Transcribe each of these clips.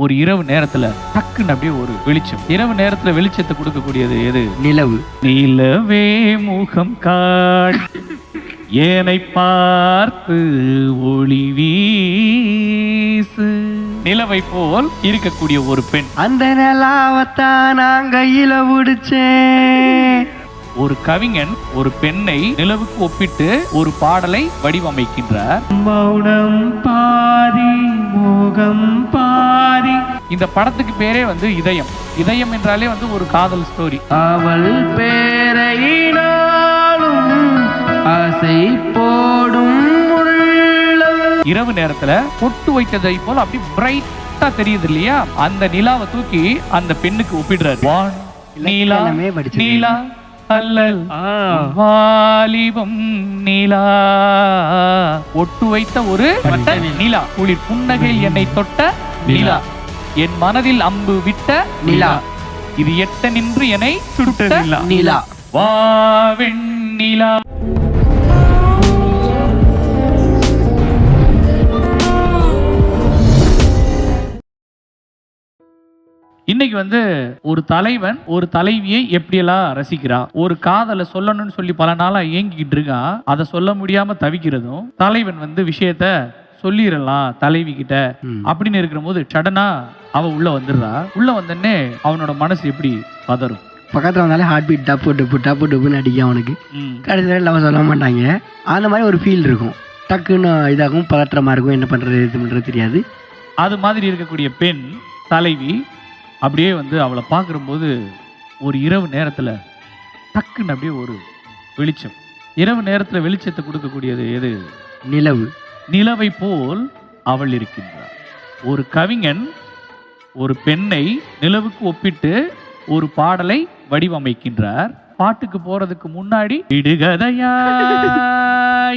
ஒரு இரவு நேரத்துல டக்குன்னு அப்படியே ஒரு வெளிச்சம். இரவு நேரத்துல வெளிச்சத்தை கொடுக்கக்கூடியது எது? நிலவு. நிலவே முகம் காட்டி ஏனை பார்த்து ஒளி வீசு. நிலவை போல் இருக்கக்கூடிய ஒரு பெண். அந்த நிலாவத்தான் நான் கையில பிடிச்சேன். ஒரு கவிஞன் ஒரு பெண்ணை நிலவுக்கு ஒப்பிட்டு ஒரு பாடலை வடிவமைக்கின்றார். மௌனம் பாதி மோகம் பாதி. இந்த படத்துக்கு பேரே வந்து இதயம். இதயம் என்றாலே வந்து ஒரு காதல் ஸ்டோரி. அவள் பேரையினாலும் ஆசை போடும் உள்ளம். இரவு நேரத்துல பொட்டு வைத்ததை போல அப்படி பிரைட்டா தெரியுது இல்லையா? அந்த நிலாவை தூக்கி அந்த பெண்ணுக்கு ஒப்பிடுறாரு. வான் நீலா நீலா அல்லல் வாலிபம் நீலா. ஒட்டு வைத்த ஒரு நிலா. குளிர் புன்னகையில் என்னை தொட்ட நிலா. என் மனதில் அம்பு விட்ட நிலா. இது எட்ட நின்று என்னை சுட்ட நிலா. வாவெண் நிலா. இன்னைக்கு வந்து ஒரு தலைவன் ஒரு தலைவியை எப்படியெல்லாம் ரசிக்கிறான், ஒரு காதலை சொல்லணும்னு சொல்லி பல நாளா ஏங்கிக்கிட்டு இருக்கான். அதை சொல்ல முடியாம தவிக்கிறதும், தலைவன் வந்து விஷயத்த சொல்லிடலாம் தலைவி கிட்ட அப்படின்னு இருக்கிற போது சடனா அவ உள்ள வந்துடுறா. உள்ள வந்தோடனே அவனோட மனசு எப்படி பதறும். பக்கத்துல வந்தாலே ஹார்ட் பீட் டப்பு டப்பு டப்பு டப்புன்னு அடிக்கும் அவனுக்கு. கடைசி வரை நம்ம சொல்ல மாட்டாங்க. அந்த மாதிரி ஒரு ஃபீல் இருக்கும். டக்குன்னு இதாகும், பதற்றமா இருக்கும், என்ன பண்றது எது பண்றது தெரியாது. அது மாதிரி இருக்கக்கூடிய பெண் தலைவி அப்படியே வந்து அவளை பார்க்கும்போது ஒரு இரவு நேரத்தில் டக்குன்னு அப்படியே ஒரு வெளிச்சம். இரவு நேரத்தில் வெளிச்சத்தை கொடுக்கக்கூடியது எது? நிலவு. நிலவை போல் அவள் இருக்கின்றாள். ஒரு கவிஞன் ஒரு பெண்ணை நிலவுக்கு ஒப்பிட்டு ஒரு பாடலை வடிவமைக்கின்றார். பாட்டுக்கு போறதுக்கு முன்னாடி விடுகதையா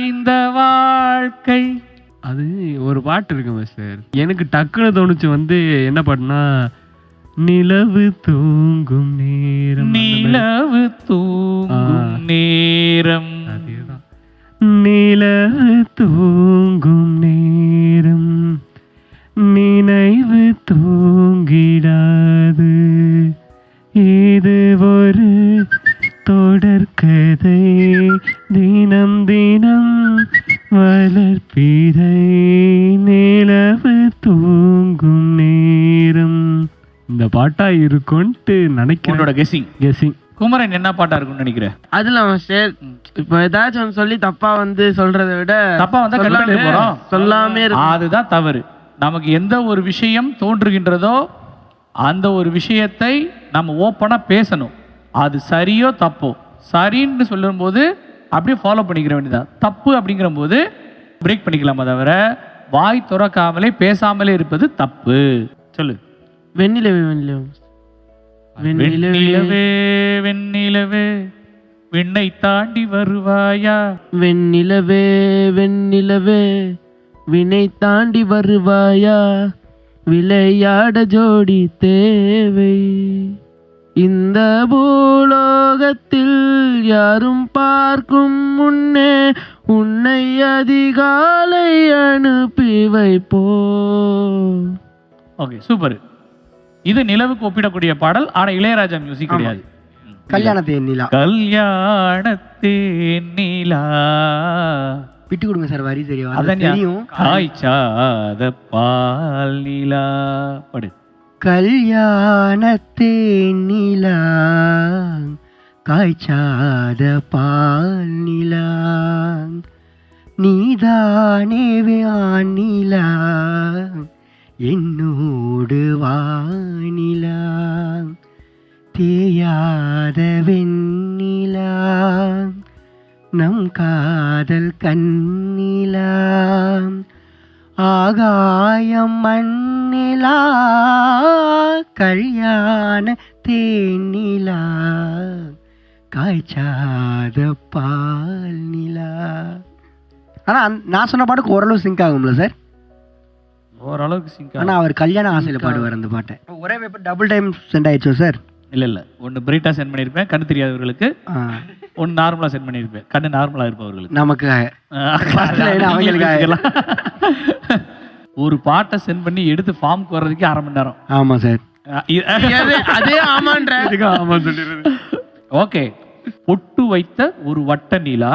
இந்த வாழ்க்கை, அது ஒரு பாட்டு இருக்கு மாஸ்டர். எனக்கு டக்குன்னு தோணுச்சு வந்து என்ன பாட்டுனா, நிலவு தூங்கும் நேரம். நிலவு தூங்கும் நேரம். அதேதான். நிலவு தூங்கும் நேரம் நினைவு தூங்கிடாது. இது ஒரு தொடர்கதை, தினம் தினம் வளர்ப்பிதை. நிலவு தூங்கும் நேரம். இந்த பாட்டா இருக்கும்ட்டு நினைக்கிறேன். கெஸிங். குமரன் என்ன பாட்டா இருக்கும்னு நினைக்கிறேன்? அதுல சார் இப்ப ஏதாச்சும் ஒன்று சொல்லி தப்பா வந்து சொல்றதை விட தப்பா வந்தா கண்டுபிடிக்க போறோம். சொல்லாமே அதுதான் தவறு. நமக்கு எந்த ஒரு விஷயம் தோன்றுகின்றதோ அந்த ஒரு விஷயத்தை நம்ம ஓப்பனா பேசணும். அது சரியோ தப்போ, சரின்னு சொல்லும் போது அப்படியே ஃபாலோ பண்ணிக்கிற வேண்டியதான். தப்பு அப்படிங்கிற போது பிரேக் பண்ணிக்கலாமா தவிர வாய் துறக்காமலே பேசாமலே இருப்பது தப்பு. சொல்லு. வெண்ணிலவே வெண்ணிலவே வெண்ணிலவே வெண்ணிலவே விண்ணை தாண்டி வருவாயா. வெண்ணிலவே வெண்ணிலவே வினை தாண்டி வருவாயா. விளையாட ஜோடி தேவை. இந்த பூலோகத்தில் யாரும் பார்க்கும் முன்னே உன்னை அதிகாலை அனுப்பி வைப்போ. Okay, super. இது நிலவுக்கு ஒப்பிடக்கூடிய பாடல். ஆனா இளையராஜா மியூசிக் கிடையாது. கல்யாணத்தேன் நிலா. கல்யாணத்தேன் நிலா. விட்டு கொடுங்க சார், வரி தெரியும். காய்ச்சாத பால் நிலா. படு. கல்யாணத்தேன் நிலா காய்ச்சாத பால் நிலா. நீதானே வானிலா என்னோடு வானிலா. தேயாத வெண்ணிலா நம் காதல் கண்ணிலா. ஆகாயம் மண்ணிலா கல்யாண தேனிலா காய்ச்சாத பால் நிலா. ஆனால் நான் சொன்ன பாட்டுக்கு ஓரளவு சிங்க் ஆகும்ல சார்? ஓரளவுக்கு சிங்க். ஆனால் அவர் கல்யாண ஆசையில் பாடுவார் அந்த பாட்டை. ஒரே பேப்பர் டபுள் டைம் சென்ட் ஆயிடுச்சோ சார்? இல்லை, ஒன்று பிரைட்டாக சென்ட் பண்ணியிருப்பேன் கண்ணு தெரியாதவர்களுக்கு. ஒன்று நார்மலாக சென்ட் பண்ணியிருப்பேன் கண்ணு நார்மலாக இருப்பவர்களுக்கு. நமக்கு ஒரு பாட்டை சென்ட் பண்ணி எடுத்து ஃபார்முக்கு வர்றதுக்கு 1/2 மணி நேரம். ஆமாம் சார். அதே ஆமான்ற ஆமா சொல்லிடுறது. ஓகே, பொட்டு வைத்த ஒரு வட்ட நிலா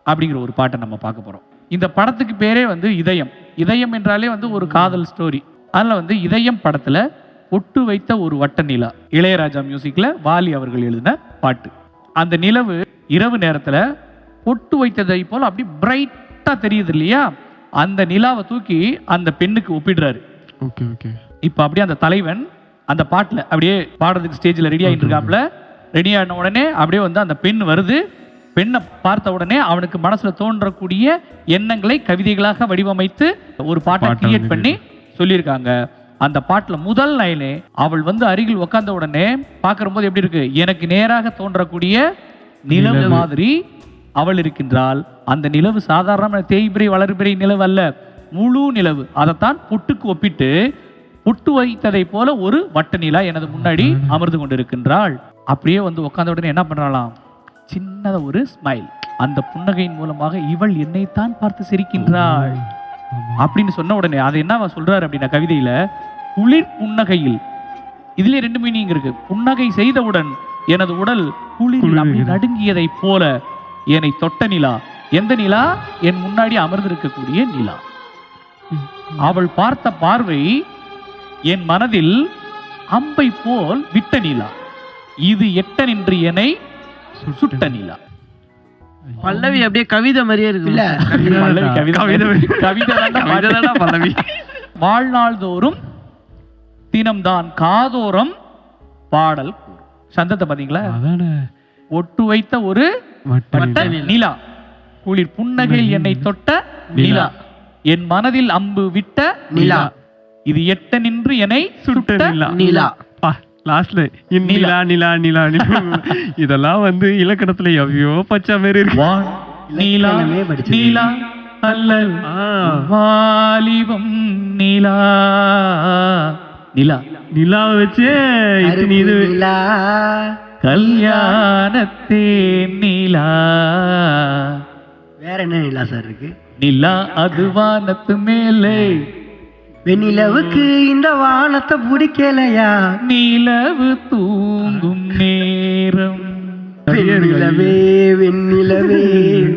அப்படிங்கிற ஒரு பாட்டை நம்ம பார்க்க போறோம். இந்த படத்துக்கு பேரே வந்து இதயம். இதயம் என்றாலே வந்து ஒரு காதல் ஸ்டோரி. அதில் வந்து இதயம் படத்துல பொட்டு வைத்த ஒரு வட்ட நிலா இளையராஜா மியூசிக்ல வாலி அவர்கள் எழுதின பாட்டு. அந்த நிலவு இரவு நேரத்துல பொட்டு வைத்ததை போல அப்படி பிரைட்டா தெரியுது இல்லையா? அந்த நிலாவை தூக்கி அந்த பெண்ணுக்கு ஒப்பிடுறாரு. Okay okay. இப்போ அப்படியே அந்த தலைவன் அந்த பாட்டில் அப்படியே பாடுறதுக்கு ஸ்டேஜில் ரெடி ஆகிட்டு இருக்காப்புல. ரெடி ஆன உடனே அப்படியே வந்து அந்த பெண் வருது. பெண்ணை பார்த்த உடனே அவனுக்கு மனசுல தோன்றக்கூடிய எண்ணங்களை கவிதைகளாக வடிவமைத்து ஒரு பாட்டை கிரியேட் பண்ணி சொல்லியிருக்காங்க. அந்த பாட்டில் முதல் லைனே அவள் வந்து அருகில் உட்கார்ந்த உடனே பார்க்கிற போது எப்படி இருக்கு? எனக்கு நேராக தோன்றக்கூடிய நிலவு மாதிரி அவள் இருக்கின்றாள். அந்த நிலவு சாதாரண தேய்பிரை வளர்பிரை நிலவு அல்ல, முழு நிலவு. அதைத்தான் பொட்டுக்கு ஒப்பிட்டு பொட்டு வைத்ததை போல ஒரு வட்ட நிலா எனது முன்னாடி அமர்ந்து கொண்டிருக்கின்றாள். அப்படியே வந்து உட்கார்ந்த உடனே என்ன பண்றாளாம்? சின்னத ஒரு ஸ்மைல். அந்த புன்னகையின் மூலமாக இவள் என்னைத்தான் பார்த்து சிரிக்கின்றாள் அப்படின்னு சொன்ன உடனே அதை என்ன சொல்றாரு அப்படின்னா கவிதையில, குளிர் புன்னகையில். இதுல 2 மீனிங் இருக்கு. புன்னகை செய்தவுடன் எனது உடல் குளிரில் அப்படி நடுங்கியதை போல என்னை தொட்ட நிலா. எந்த நிலா? என் முன்னாடி அமர்ந்திருக்கக்கூடிய நிலா. அவள் பார்த்த பார்வை என் மனதில் அம்பை போல் விட்ட நிலா. இது எட்ட நின்று என்னை சுட்ட நிலா. பல்லவி அப்படியே கவிதை மாதிரியே இருக்கு. இல்ல கவிதை பல்லவி. வாழ்நாள் தோறும் தினம்தான் காதோரம் பாடல் கூறும். சந்தத்தை பாத்தீங்களா? ஒட்டு வைத்த ஒரு வட்ட நிலா, குளிர் புன்னகையில் என்னை தொட்ட நிலா, என் மனதில் அம்பு விட்ட நிலா, இது எட்ட நின்று என்னை சுட்ட நிலா. லாஸ்ட்ல நிலா நிலா நிலா இதெல்லாம் வந்து இலக்கணத்துல எவ்வளோ பச்சை மாதிரி இருக்கு. நீலா நீலா அல்ல வாலிபம் நிலா. நிலா நிலாவை வச்சே இது கல்யாணத்தே நிலா. வேற என்ன நிலா சார் இருக்கு? நிலா அது வானத்து மேலே. வெண்ணிலவுக்கு இந்த வானத்தை பிடிக்கலையா? நிலவு தூங்கும் நேரம். வெண்ணிலவே வெண்ணிலவே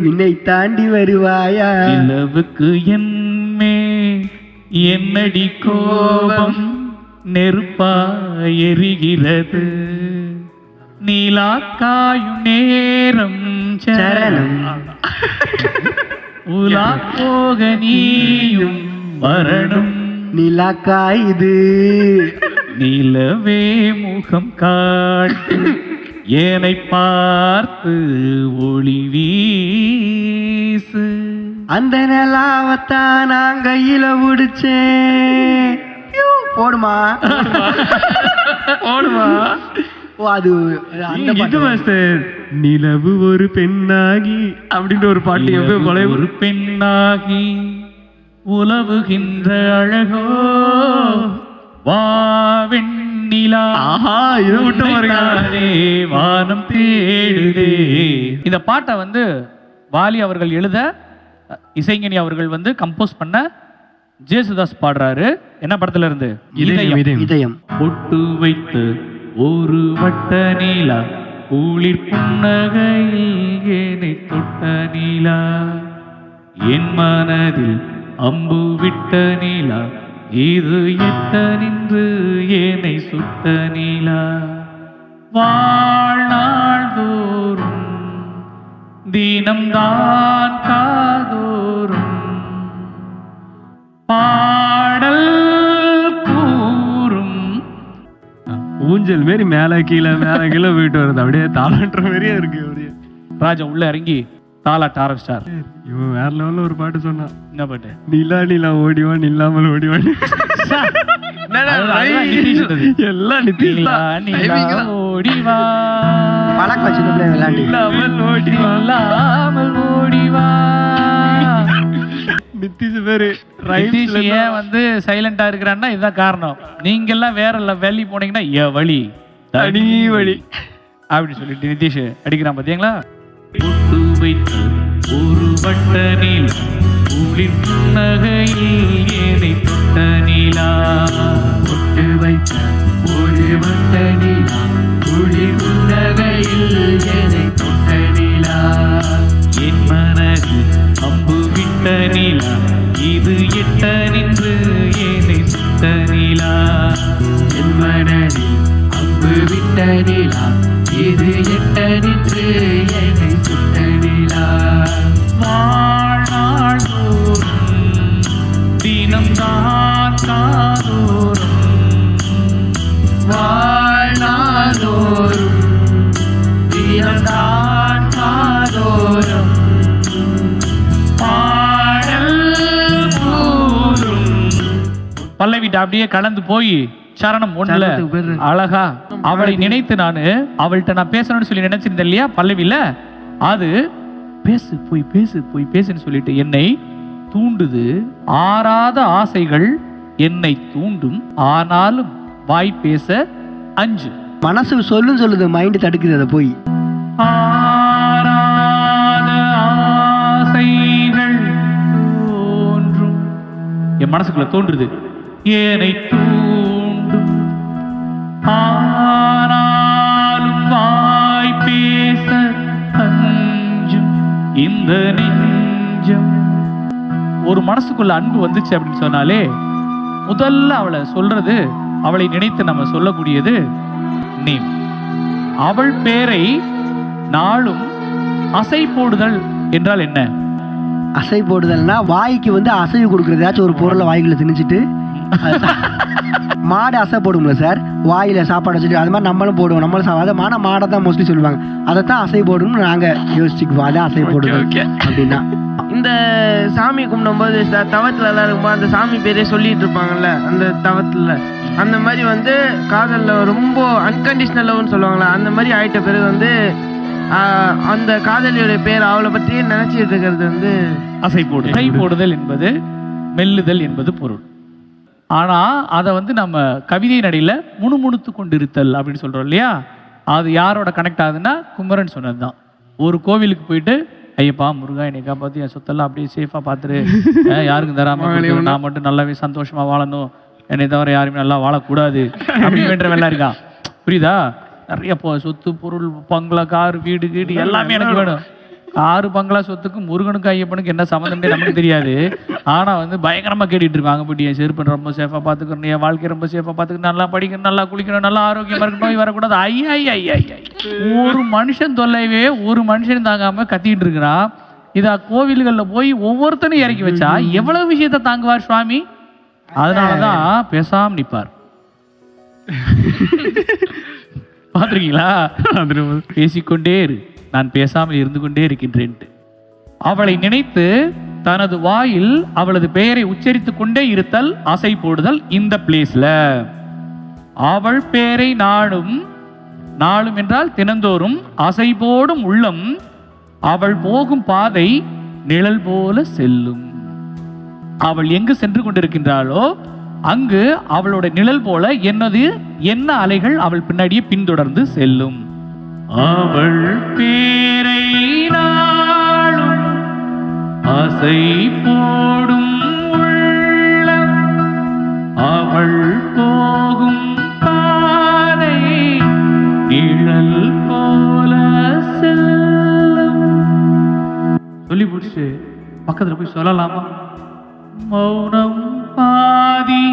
விண்ணை தாண்டி வருவாயா? நிலவுக்கு என்னே என்னடி கோபம் நெருப்பா எரிகிறது. நீலா காயும் நேரம் சரணம். உலா போக நீயும் வரணும். நிலா காயுது நிலவே முகம் காட்டு ஏனை பார்த்து ஒளி வீசு. அந்த நிலாவத்தான் நான் கையில பிடிச்சேன். போடுமா போடுமா? ஓ அது இது மாஸ்டர். நிலவு ஒரு பெண்ணாகி அப்படின்ற ஒரு பாட்டு எப்போ ஒரு பெண்ணாகி உலவுகின்ற அழகோ வாவெண்ணிலா. ஆஹா, இதை விட்டு பாருங்களே, வானம் தேடுதே. இந்த பாட்டை வந்து வாலி அவர்கள் எழுத, இசைஞானி அவர்கள் வந்து கம்போஸ் பண்ண, ஜேசுதாஸ் பாடுறாரு. என்ன படத்துல இருந்து? இதயம். பொட்டு வைத்த ஒரு வட்ட நீலா, குளிர் புன்னகையில் என்னை தொட்ட நீலா, என் மனதில் அம்பு விட்ட நீலா, இது எட்ட நின்று என்னை சுட்ட நீலா. வாழ்நாள் தோறும் தினம்தான் காதோறும் பாடல் கூறும். ஊஞ்சல் மாரி மேல கீழே போயிட்டு வருது. அப்படியே தாளாட்டுற மாதிரியே இருக்கு. அப்படியே ராஜா உள்ள இறங்கி தாளாட்ட ஆரம்பிச்சார். இவன் வேற லெவல்ல ஒரு பாட்டு சொன்னான். என்ன பாட்டு? நிலா நிலா ஓடிவான் இல்லாமல் ஓடிவான். எல்லாம் நிதிஷா. ஓடிவா பழக்கம் வச்சு விளையாண்டு இல்லாமல் ஓடிவா. நிதிஷ் பேரு நிதிஷ் ஏன் வந்து சைலண்டா இருக்கிறான்னா இதுதான் காரணம். நீங்க எல்லாம் வேற வெளி போனீங்கன்னா என் வழி தனி வழி அப்படி சொல்லிட்டு நிதிஷ் அடிக்கிறான். பாத்தீங்களா? பொட்டு வைத்த ஒரு வட்ட நீலா, குளிர் புன்னகையில் என்னை தொட்ட நிலா, தொட்டு வைத்த ஒரு வட்ட நிலா, குளிர் புன்னகையில் என்னை தொட்ட நிலா. என் மனதில் அம்பு விட்ட நிலா, இது எட்ட நின்று என்னை சுட்ட நிலா. என் மனதில் அம்பு விட்ட நிலா, இது எட்ட நின்று என்னை சுட்ட நிலா. வாழ்நாள் தோறும் தினம்தான் காதோறும், வாழ்நாளோறும் தினம்தான் காதோறும் பாடல் கூறும். பல்லவிட்ட அப்படியே கலந்து போய் சரணம் ஒண்ணுல அழகா அவளை நினைத்து அவள்கிட்ட நான் பேசணும்னு சொல்லி நினைச்சிருந்தேன் இல்லையா பல்லவில, அது பேசு போய் பேசு போய் பேசுன்னு சொல்லிட்டு என்னை தூண்டுது. ஆறாத ஆசைகள் என்னை தூண்டும், ஆனாலும் வாய் பேச அஞ்சு. மனசு சொல்லுது, மைண்டு தடுக்குது அதை போய். ஆறாத ஆசைகள் தோன்றும், என் மனசுக்குள்ள தோன்றுது, என்னை தூண்டும், ஆனாலும் வாய் பேச அஞ்சும் இந்த நெஞ்சம். ஒரு மனசுக்குள்ள அன்பு வந்துச்சு அப்படின்னு சொன்னாலே முதல்ல அவளை சொல்றது, அவளை நினைத்து நம்ம சொல்லக்கூடியது நீ. அவள் பேரை நாளும் அசை போடுதல் என்றால் என்ன? அசை போடுதல்னா வாய்க்கு வந்து அசைவு கொடுக்குறது. ஏதாச்சும் ஒரு பொருளை வாய்க்குள்ள திணிச்சிட்டு, மாடு அசை போடும்ல சார், வாயில சாப்பாடு வச்சுட்டு, அது மாதிரி நம்மளும் போடுவோம். நம்மளும் அதை மாடை தான் மோஸ்ட்லி சொல்லுவாங்க. அதைத்தான் அசை போடணும்னு நாங்க யோசிச்சுக்குவோம். அதான் அசை போடுவோம் அப்படின்னா. இந்த சாமி கும்பிடும்போது தவத்துல எல்லாம் இருக்கும்போது அந்த சாமி பேரே சொல்லிட்டு இருப்பாங்கல்ல, அந்த தவத்துல அந்த மாதிரி வந்து காதல்ல ரொம்ப அன்கண்டிஷனல் லவ்னு சொல்லுவாங்களா, அந்த மாதிரி ஆயிட்ட பிறகு வந்து அந்த காதலியோட பேர் அவளை பற்றியே நினைச்சிட்டு இருக்கிறது வந்து அசை போடுதல். அசை போடுதல் என்பது மெல்லுதல் என்பது பொருள். ஆனா அதை வந்து நம்ம கவிதை நடையில முணுமுணுத்து கொண்டிருத்தல் அப்படின்னு சொல்றோம் இல்லையா, அது யாரோட கனெக்ட் ஆகுதுன்னா குமரன் சொன்னதுதான். ஒரு கோவிலுக்கு போயிட்டு, ஐயப்பா முருகா என்னை காப்பாத்தி என் சொத்தெல்லாம் அப்படியே சேஃபா பார்த்துரு, யாருக்கும் தராம நான் மட்டும் நல்லாவே சந்தோஷமா வாழணும், என்னை தவிர யாருமே நல்லா வாழக்கூடாது அப்படி வேண்டவெல்லாம் இருக்கா. புரியுதா? நிறைய சொத்து பொருள் பங்களா கார் வீடு வீடு எல்லாமே எனக்கு வேணும். காரு பங்களா சொத்துக்கு முருகனுக்கு ஐயப்பனுக்கு என்ன சம்மந்தமே நமக்கு தெரியாது. ஆனா வந்து பயங்கரமா கேட்டுட்டு இருப்பாங்க, போயிட்டு என் செருப்பை ரொம்ப சேஃபா பாத்துக்கணும், என் வாழ்க்கை ரொம்ப சேஃபா பாத்துக்கணும், நல்லா படிக்கணும், நல்லா குளிக்கணும், நல்லா ஆரோக்கியமா இருக்கணும், நோய் வரக்கூடாது. ஐயா ஐயா ஐயா, ஒரு மனுஷன் தொல்லைவே ஒரு மனுஷன் தாங்காம கத்திட்டு இருக்கிறான். இதா கோவில்கள்ல போய் ஒவ்வொருத்தனும் இறக்கி வச்சா எவ்வளவு விஷயத்த தாங்குவார் சுவாமி. அதனாலதான் பேசாம நிப்பார். பாத்திருக்கீங்களா? பேசிக்கொண்டே இரு, நான் பேசாமல் இருந்து கொண்டே இருக்கின்றேன். அவளை நினைத்து தனது வாயில் அவளது பெயரை உச்சரித்துக் கொண்டே இருத்தல், அசை போடுதல் இந்த பிளேஸ்ல. அவள் பெயரை நாளும், நாளும் என்றால் தினந்தோறும், அசை போடும் உள்ளம், அவள் போகும் பாதை நிழல் போல செல்லும். அவள் எங்கு சென்று கொண்டிருக்கின்றாளோ அங்கு அவளோட நிழல் போல என்ன அலைகள் அவள் பின்னாடியே பின்தொடர்ந்து செல்லும். அவள் பேரை நாளும் அசை போடும் உள்ளம், அவள் போகும் பாதை நிழல் போல செல்லும். சொல்லி முடிச்சு பக்கத்துல போய் சொல்லலாமா? மௌனம் பாதி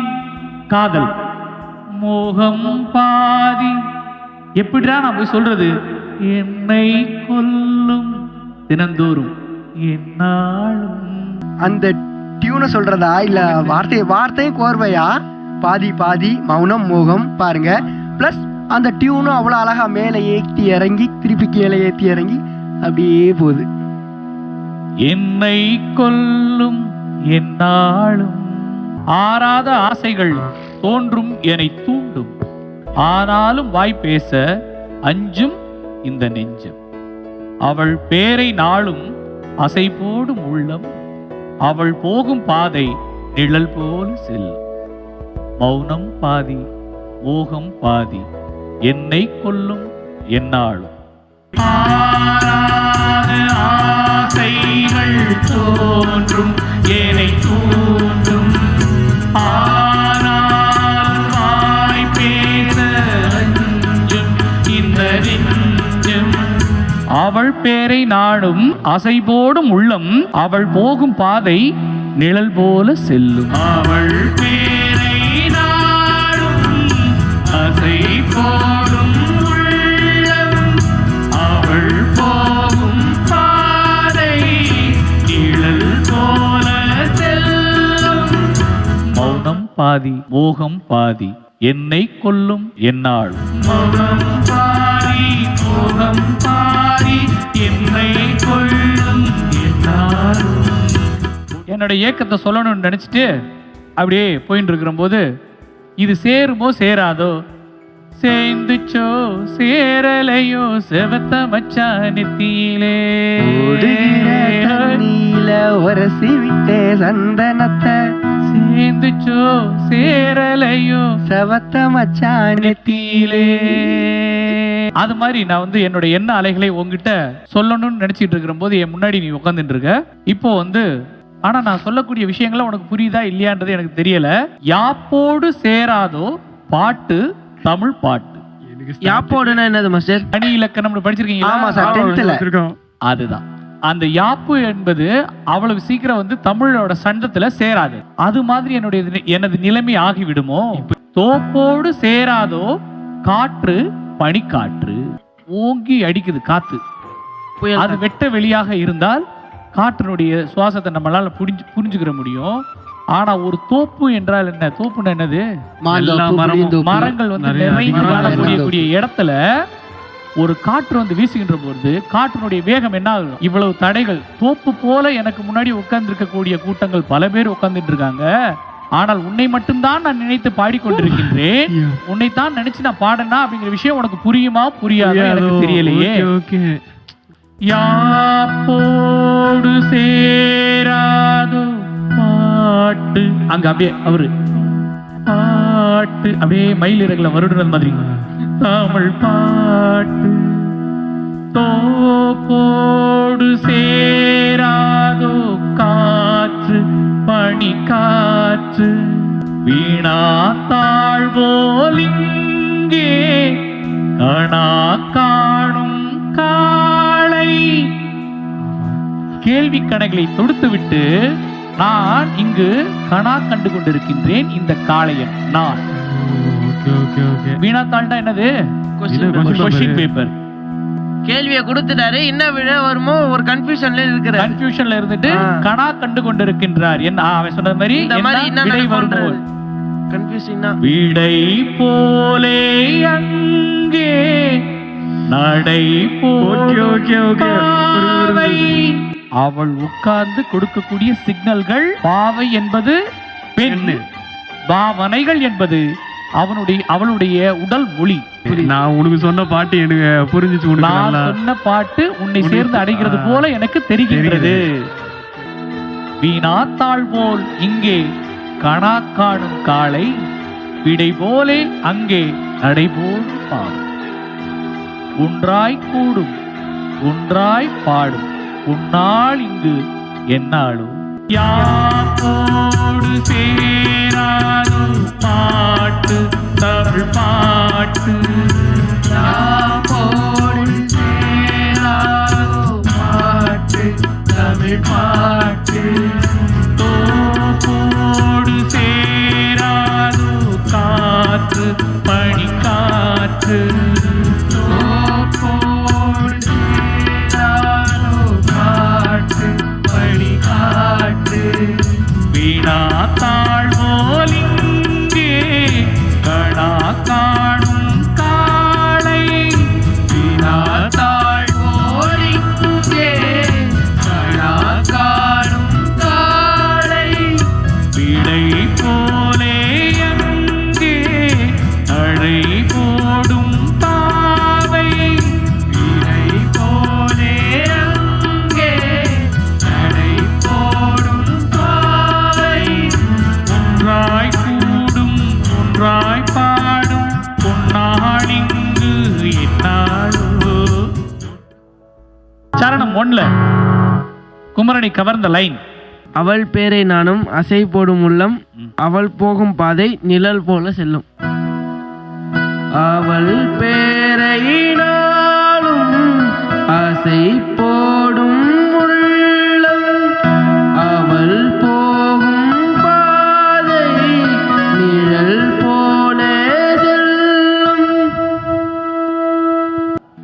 காதல், மோகம் பாதி. எப்படிடா நான் போய் சொல்றது? என்னை கொல்லும் தினந்தோறும் என்னாலும். அந்த டியூனை சொல்றதா இல்ல வார்த்தையும் கோர்வையா? பாதி பாதி மௌனம் மோகம் பாருங்க. பிளஸ் அந்த டியூனும் அவ்வளவு அழகா மேல ஏத்தி இறங்கி திருப்பி கீழே ஏத்தி இறங்கி அப்படியே போகுது. என்னை கொல்லும் என்னாலும், ஆறாத ஆசைகள் தோன்றும் என்னை தூண்டும், ஆனாலும் வாய் பேச அஞ்சும் இந்த நெஞ்சம். அவள் பேரை நாளும் அசை போடும் உள்ளம், அவள் போகும் பாதை நிழல் போல செல்லும். மௌனம் பாதி மோகம் பாதி, என்னை கொல்லும் என்னாலும். ஆசைகள் தோன்றும் என்னை தூண்டும். ஆனால் வாய் பேச அஞ்சும் இந்த நெஞ்சம். அவள் பேரை நாடும் அசை போடும் உள்ளம், அவள் போகும் பாதை நிழல் போல செல்லும். அவள் பேரை நாடும் அசை போடும் உள்ளம், அவள் போகும் பாதை நிழல் போல செல்லும். மௌனம் பாதி மோகம் பாதி என்னை கொல்லும் என்னாள். மௌனம் பாதி மோகம் பாதி என்னை கொல்லும் என்னாள். என்னோட ஏக்கத்தை சொல்லணும்னு நினைச்சிட்டு அப்படியே போயிட்டு இருக்கிற போது இது சேருமோ சேராதோ, சேர்ந்துச்சோ சேரலையோ செவத்த மச்சான் நெத்தியிலே உரசி விட்டே சந்தனத்தை, சேர்ந்துச்சோ சேரலையோ செவத்த மச்சான் நெத்தியிலே. அது மாதிரி நான் வந்து என்னோட எண்ண அலைகளை உங்ககிட்ட சொல்லணும்னு நினைச்சிட்டு இருக்கிற போது என் முன்னாடி நீ உட்காந்துட்டு இருக்க. இப்போ வந்து ஆனா நான் சொல்லக்கூடிய விஷயங்களை உனக்கு புரியுதா இல்லையான்றது எனக்கு தெரியல. யாப்போடு சேராதோ பாட்டு தமிழ் பாட்டு. யாப்போடுனா என்னது மாஸ்டர்? அணி இலக்கணம் படிச்சிருக்கீங்களா? ஆமா சார், 10th. அதுதான் அந்த யாப்பு என்பது அவ்வளவு சீக்கிரம் வந்து தமிழோட சண்டத்துல சேராது. அது மாதிரி எனது நிலைமை ஆகிவிடுமோ. தோப்போடு சேராதோ காற்று பனிக்காற்று. ஓங்கி அடிக்குது காத்து, அது வெட்ட வெளியாக இருந்தால் காற்றினுடைய சுவாசத்தை நம்மளால புரிஞ்சுக்கிற முடியும். ஆனா ஒரு தோப்பு என்றால் என்ன? தோப்புன்னு என்னது? மரங்கள் வந்து நிறைந்து காணக்கூடிய இடத்துல ஒரு காற்று வந்து வீசுகின்ற போது காற்றினுடைய வேகம் என்ன ஆகும்? இவ்வளவு தடைகள். தோப்பு போல எனக்கு முன்னாடி உட்கார்ந்து இருக்கக்கூடிய கூட்டங்கள் பல பேர் உட்கார்ந்துட்டு இருக்காங்க. ஆனால் உன்னை மட்டும்தான் நான் நினைத்து பாடிக்கொண்டிருக்கின்றேன். உன்னைத்தான் நினைச்சு நான் பாடனா அப்படிங்கிற விஷயம் உனக்கு புரியுமா புரியாதா எனக்கு தெரியலையே. யாப்போடு சேராதோ பாட்டு. அங்க அப்படியே அவரு பாட்டு அப்படியே மயில் இறகுல வருடுறது மாதிரி தமிழ் பாட்டு. தோப்போடு சேராதோ காற்று பனி காற்று. வீணா தாழ்வோல் இங்கே கணா காணும் காளை. கேள்வி கணங்களை தொடுத்துவிட்டு நான் இங்கு கணா கண்டு கொண்டிருக்கின்றேன். இந்த காளையன் நான். வீணாத்தாள்னா என்னது? Question paper. கேள்வியை கொடுத்துட்டாரு, என்ன விட வருமோ ஒரு கன்ஃபியூஷன்ல இருக்கிற. கன்ஃபியூஷன்ல இருந்துட்டு கணா கண்டு கொண்டிருக்கின்றார். என்ன அவன் சொன்னது மாதிரி விடை வருமோ கன்ஃபியூசிங்கா. விடை போலே அங்கே நடை பாவை. அவள் உட்கார்ந்து கொடுக்கக்கூடிய சிக்னல்கள். பாவை என்பது பெண், பாவனைகள் என்பது அவளுடைய உடல் மொழி. நான் உனக்கு சொன்ன பாட்டு எனக்கு புரிஞ்சிச்சு. நான் சொன்ன பாட்டு உன்னை சேர்ந்து அடைகிறது போல எனக்கு தெரிகின்றது. வீணாத்தாள் போல் இங்கே கணா காணும் காளை, விடை போலே அங்கே நடைபோல் பாடும். ஒன்றாய் கூடும் ஒன்றாய் பாடும் உன்னால் இங்கு என்னாலும். யாப்போடு சேராதோ பாட்டு தமிழ் பாட்டு. யாப்போடு சேராதோ பாட்டு தமிழ் பாட்டு. தோப்போடு சேராதோ காற்று பனி காற்று. வீணாத்தாள் போல் இங்கே கணா காணும் காளை. வீணாத்தாள் போல் இங்கே கணா காணும் காளை. விடை போலே அங்கே நடை போடும் பாவை. விடை போலே அங்கே நடை போடும் பாவை. ஒன்றாய் கூடும் ஒன்றாய் பாடும் பொன்னாளிங்கு என்னாளோ. சரணம் 1ல குமரனை கவர்ந்த லைன் அவள் பேரை நானும் அசை போடும் உள்ளம் அவள் போகும் பாதை நிழல் போல செல்லும். அவள் பேரை நானும் அசை போடும் உள்ளம் அவள் போகும் பாதை நிழல் போல செல்லும்.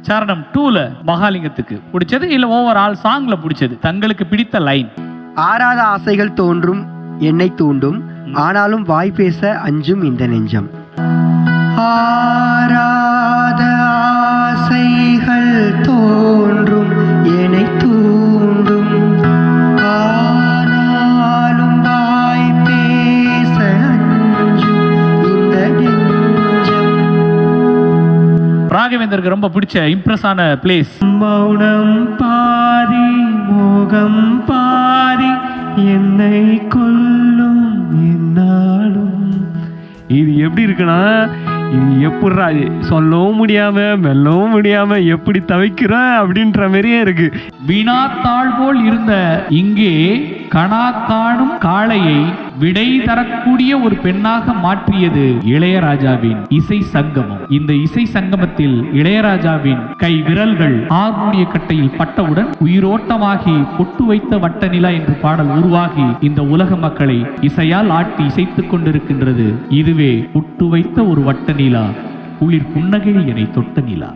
சரணம் 2ல மகாலிங்கத்துக்கு பிடிச்சது இல்ல ஓவரால் சாங்ல பிடிச்சது தங்களுக்கு பிடித்த லைன்? ஆறாத ஆசைகள் தோன்றும் என்னை தூண்டும், ஆனாலும் வாய் பேச அஞ்சும் இந்த நெஞ்சம். ஆறாத ஆசைகள் தோன்றும் என்னை தூண்டும், ஆனாலும் வாய் பேச அஞ்சும் இந்த நெஞ்சம். ராகவேந்தருக்கு ரொம்ப பிடிச்ச இம்ப்ரெஸ் ஆன பிளேஸ்? மௌனம் பாதி மோகம் பாதி என்னை கொல்லும் என்னாலும். இது எப்படி இருக்குன்னா, இது எப்படா சொல்லவும் முடியாம மெல்லவும் முடியாம எப்படி தவிக்கிற அப்படின்ற மாதிரியே இருக்கு. வீணாத்தாள் போல் இருந்த இங்கே கணா காணும் காளையை விடை தரக்கூடிய ஒரு பெண்ணாக மாற்றியது இளையராஜாவின் இசை சங்கமம். இந்த இசை சங்கமத்தில் இளையராஜாவின் கை விரல்கள் ஹார்மோனிய கட்டையில் பட்டவுடன் உயிரோட்டமாகி பொட்டு வைத்த வட்ட நிலா என்று பாடல் உருவாகி இந்த உலக மக்களை இசையால் ஆட்டி இசைத்துக் கொண்டிருக்கின்றது. இதுவே பொட்டு வைத்த ஒரு வட்ட நிலா, குளிர் புன்னகையில் என்னை தொட்ட நிலா.